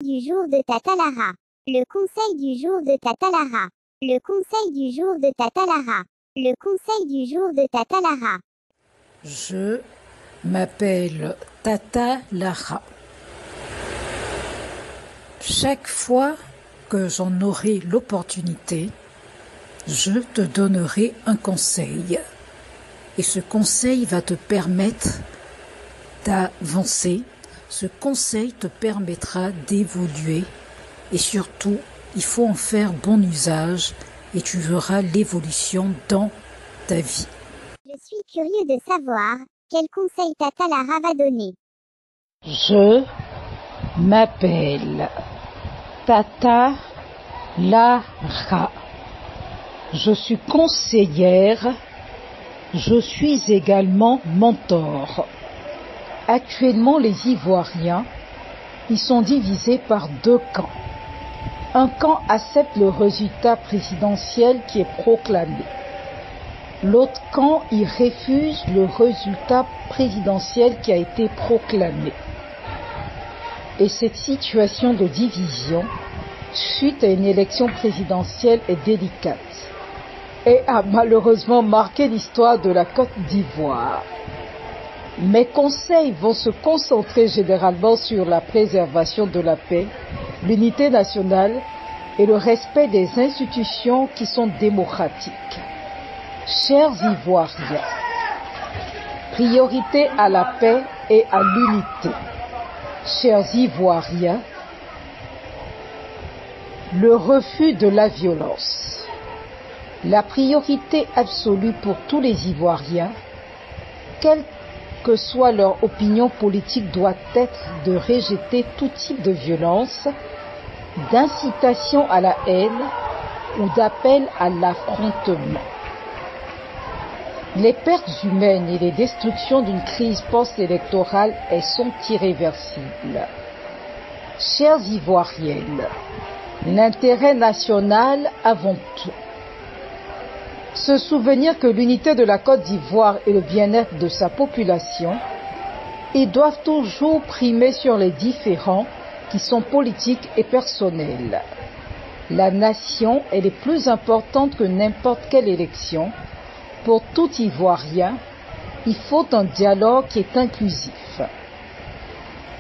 Du jour de Tata Lara. Le conseil du jour de Tata Lara. Le conseil du jour de Tata Lara. Le conseil du jour de Tata Lara. Je m'appelle Tata Lara. Chaque fois que j'en aurai l'opportunité, je te donnerai un conseil. Et ce conseil va te permettre d'avancer. Ce conseil te permettra d'évoluer. Et surtout, il faut en faire bon usage et tu verras l'évolution dans ta vie. Je suis curieux de savoir quel conseil Tata Lara va donner. Je m'appelle Tata Lara. Je suis conseillère. Je suis également mentor. Actuellement, les Ivoiriens, ils sont divisés par deux camps. Un camp accepte le résultat présidentiel qui est proclamé. L'autre camp, il refuse le résultat présidentiel qui a été proclamé. Et cette situation de division, suite à une élection présidentielle, est délicate et a malheureusement marqué l'histoire de la Côte d'Ivoire. Mes conseils vont se concentrer généralement sur la préservation de la paix, l'unité nationale et le respect des institutions qui sont démocratiques. Chers Ivoiriens, priorité à la paix et à l'unité. Chers Ivoiriens, le refus de la violence. La priorité absolue pour tous les Ivoiriens, quelle que soit leur opinion politique, doit être de rejeter tout type de violence, d'incitation à la haine ou d'appel à l'affrontement. Les pertes humaines et les destructions d'une crise post-électorale, elles sont irréversibles. Chères Ivoiriennes, l'intérêt national avant tout. Se souvenir que l'unité de la Côte d'Ivoire et le bien-être de sa population, ils doivent toujours primer sur les différends qui sont politiques et personnels. La nation, elle est plus importante que n'importe quelle élection. Pour tout Ivoirien, il faut un dialogue qui est inclusif.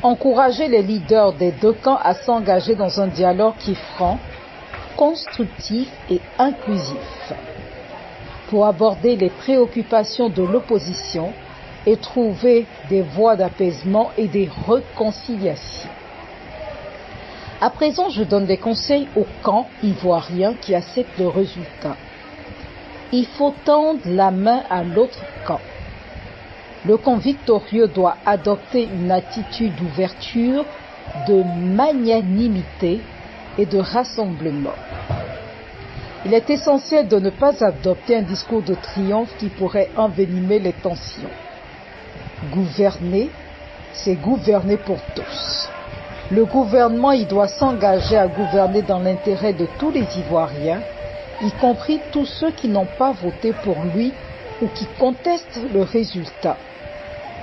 Encourager les leaders des deux camps à s'engager dans un dialogue qui est franc, constructif et inclusif, pour aborder les préoccupations de l'opposition et trouver des voies d'apaisement et des réconciliations. À présent, je donne des conseils au camp ivoirien qui accepte le résultat. Il faut tendre la main à l'autre camp. Le camp victorieux doit adopter une attitude d'ouverture, de magnanimité et de rassemblement. Il est essentiel de ne pas adopter un discours de triomphe qui pourrait envenimer les tensions. Gouverner, c'est gouverner pour tous. Le gouvernement, il doit s'engager à gouverner dans l'intérêt de tous les Ivoiriens, y compris tous ceux qui n'ont pas voté pour lui ou qui contestent le résultat.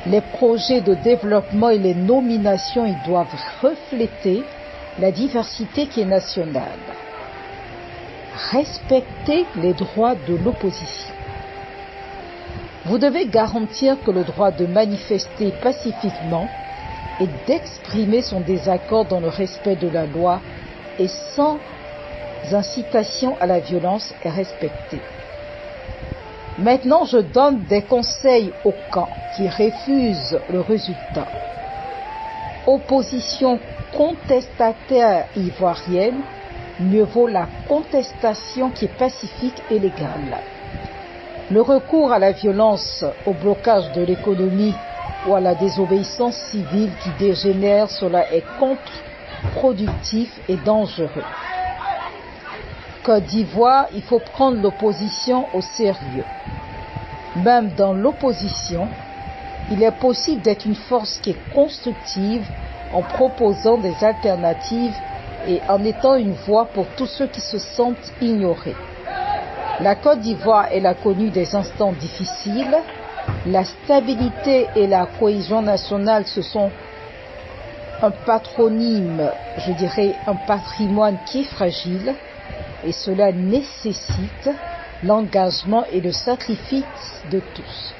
Les projets de développement et les nominations, ils doivent refléter la diversité qui est nationale. Respectez les droits de l'opposition. Vous devez garantir que le droit de manifester pacifiquement et d'exprimer son désaccord dans le respect de la loi et sans incitation à la violence est respecté. Maintenant, je donne des conseils aux camps qui refusent le résultat. Opposition contestataire ivoirienne, mieux vaut la contestation qui est pacifique et légale. Le recours à la violence, au blocage de l'économie ou à la désobéissance civile qui dégénère, cela est contre-productif et dangereux. Côte d'Ivoire, il faut prendre l'opposition au sérieux. Même dans l'opposition, il est possible d'être une force qui est constructive en proposant des alternatives et en étant une voix pour tous ceux qui se sentent ignorés. La Côte d'Ivoire, elle a connu des instants difficiles. La stabilité et la cohésion nationale se sont un patronyme, je dirais un patrimoine qui est fragile, et cela nécessite l'engagement et le sacrifice de tous.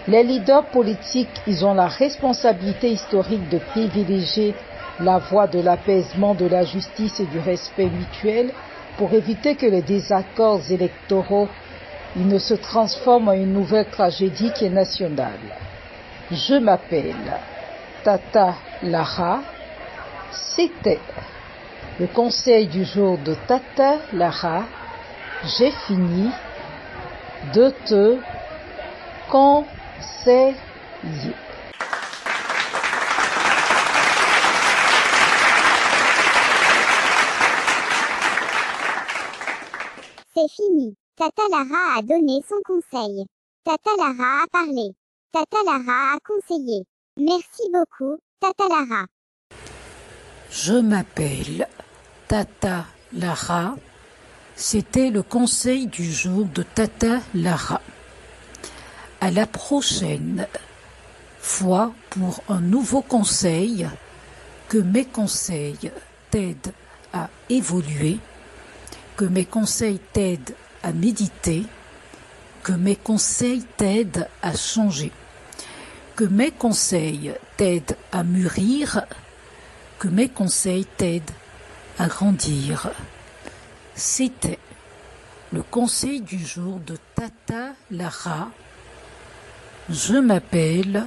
Les leaders politiques, ils ont la responsabilité historique de privilégier la voie de l'apaisement, de la justice et du respect mutuel pour éviter que les désaccords électoraux ne se transforment en une nouvelle tragédie qui est nationale. Je m'appelle Tata Lara. C'était le conseil du jour de Tata Lara. J'ai fini de te conseiller. C'est fini. Tata Lara a donné son conseil. Tata Lara a parlé. Tata Lara a conseillé. Merci beaucoup, Tata Lara. Je m'appelle Tata Lara. C'était le conseil du jour de Tata Lara. À la prochaine fois pour un nouveau conseil, que mes conseils t'aident à évoluer, que mes conseils t'aident à méditer, que mes conseils t'aident à changer, que mes conseils t'aident à mûrir, que mes conseils t'aident à grandir. C'était le conseil du jour de Tata Lara. Je m'appelle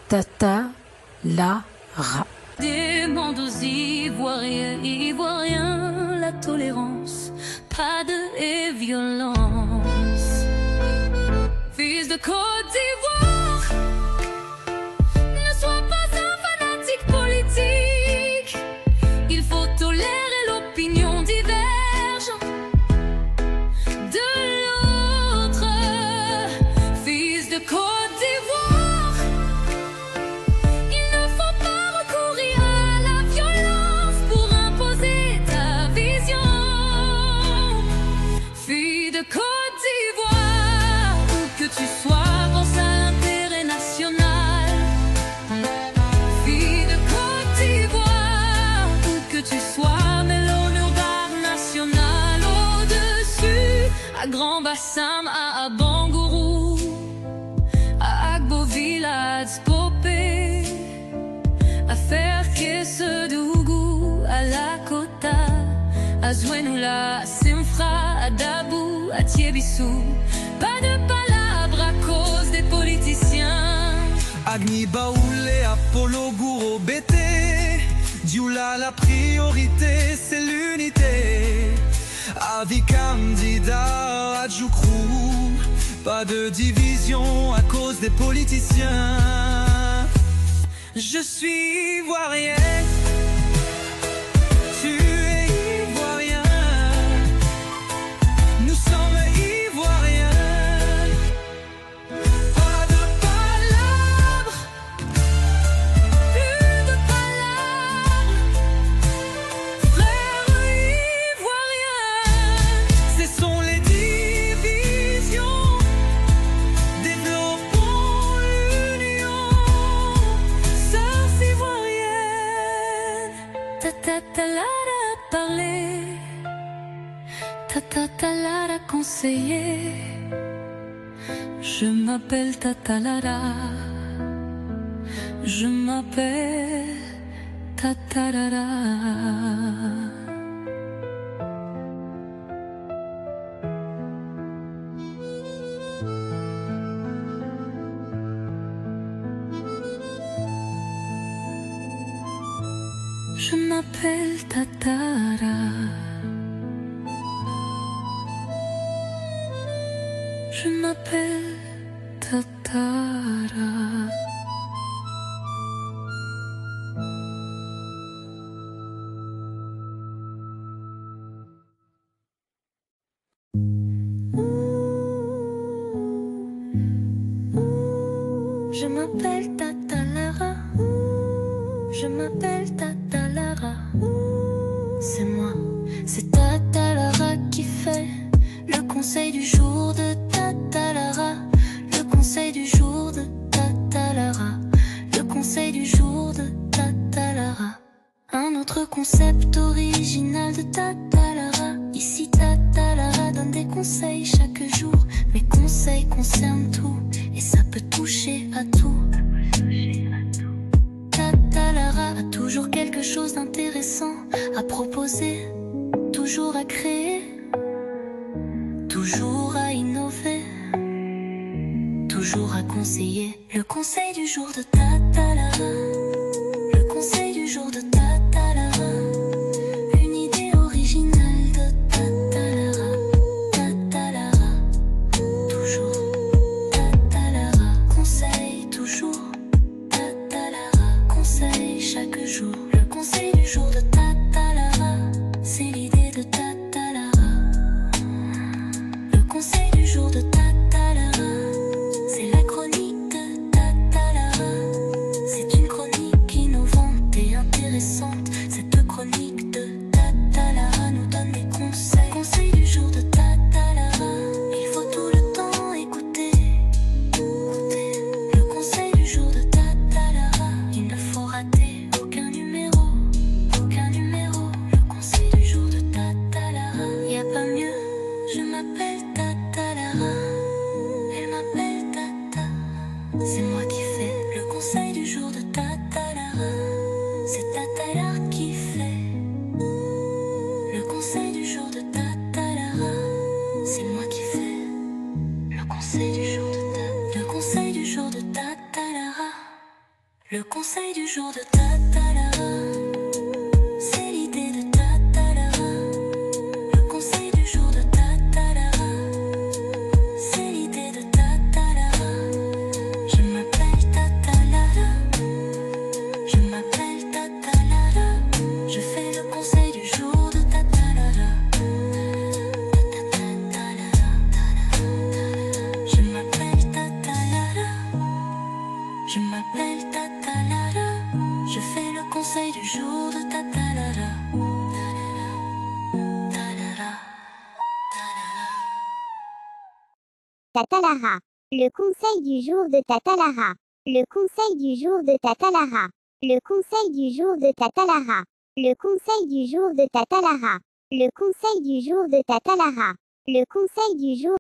Tata Lara. Des mondes ivoiriens, ivoiriens, la tolérance, pas de violence. Fils de Côte d'Ivoire, ne sois pas un fanatique politique. Il faut tolérer l'opinion diverge de l'autre. Fils de Côte d'Ivoire, il ne faut pas recourir à la violence pour imposer ta vision. Fille de Côte d'Ivoire, où que tu sois, pense à l'intérêt national. Fille de Côte d'Ivoire, où que tu sois, mets l'honneur d'art national au-dessus. À Grand Bassam, à Bangourou, à Agboville, à Tspopé, à Ferke-Sedougou, à Lakota, à Zouenoula, à Simfra, à Dabou, à Tiébissou. Pas de palabres à cause des politiciens. Agni Baoulé, Apollo Gouro, Bété, Dioula, la priorité, c'est l'unité. Avis candidat, Adjoukrou, pas de division à cause des politiciens. Je suis ivoirienne, tu es ivoirien, nous sommes ivoiriens. Pas de palabres, Plus de palabres, frères ivoiriens, cessons les divisions, développons l'union, sœurs ivoiriennes. Tata Lara a parlé, Tata Lara a conseillé. Je m'appelle Tata Lara, je m'appelle Tata Lara. Je m'appelle Tatara. Je m'appelle Tatara. Je m'appelle Tata Lara. Je m'appelle Tata Lara. C'est moi, c'est Tata Lara qui fait le conseil du jour de Tata Lara. Le conseil du jour de Tata Lara. Le conseil du jour de Tata Lara. notre concept original de Tata Lara. Ici Tata Lara donne des conseils chaque jour. Mes conseils concernent tout et ça peut toucher à tout. Tata Lara a toujours quelque chose d'intéressant à proposer, toujours à créer, toujours à innover, toujours à conseiller. Le conseil du jour de Tata Lara. Le conseil du jour de Tata Lara. Une idée originale de Tata Lara. Tata Lara. Toujours. Tata Lara. Conseil toujours. Tata Lara. Conseil chaque jour. Le conseil du jour de Tata Lara. C'est l'idée de Tata Lara. Le conseil du jour de Tata Lara. C'est la chronique de Tata Lara. C'est une chronique innovante et intéressante. Cette chronique de Tata Lara nous donne des conseils. Conseil du jour de Tata Lara. Il faut tout le temps écouter. Le conseil du jour de Tata Lara. Il ne faut rater aucun numéro. Aucun numéro. Le conseil du jour de Tata Lara. Y a pas mieux. Je m'appelle Tata Lara. Elle m'appelle Tata. C'est moi qui fais le conseil du jour de Tata Lara. C'est Tata Lara qui fait le conseil du jour de Tata Lara. C'est moi qui fais le conseil du jour de Tata. Le conseil du jour de Tata Lara. Le conseil du jour de Tata Lara. C'est l'idée de Tata Lara. Le conseil du jour de Tata Lara. C'est l'idée de Tata Lara. Je m'appelle Tata Lara. Je m'appelle Tata Lara. Je fais le conseil du jour de Tata Lara. Tata Lara. Je m'appelle Tata Lara. Je m'appelle Tata Lara. Je fais le conseil du jour de Tata Lara. Tata Lara. Le conseil du jour de Tata Lara. Le conseil du jour de Tata Lara. Le conseil du jour de Tata Lara. Le conseil du jour de Tata Lara. Le conseil du jour de Tata Lara. Le conseil du jour.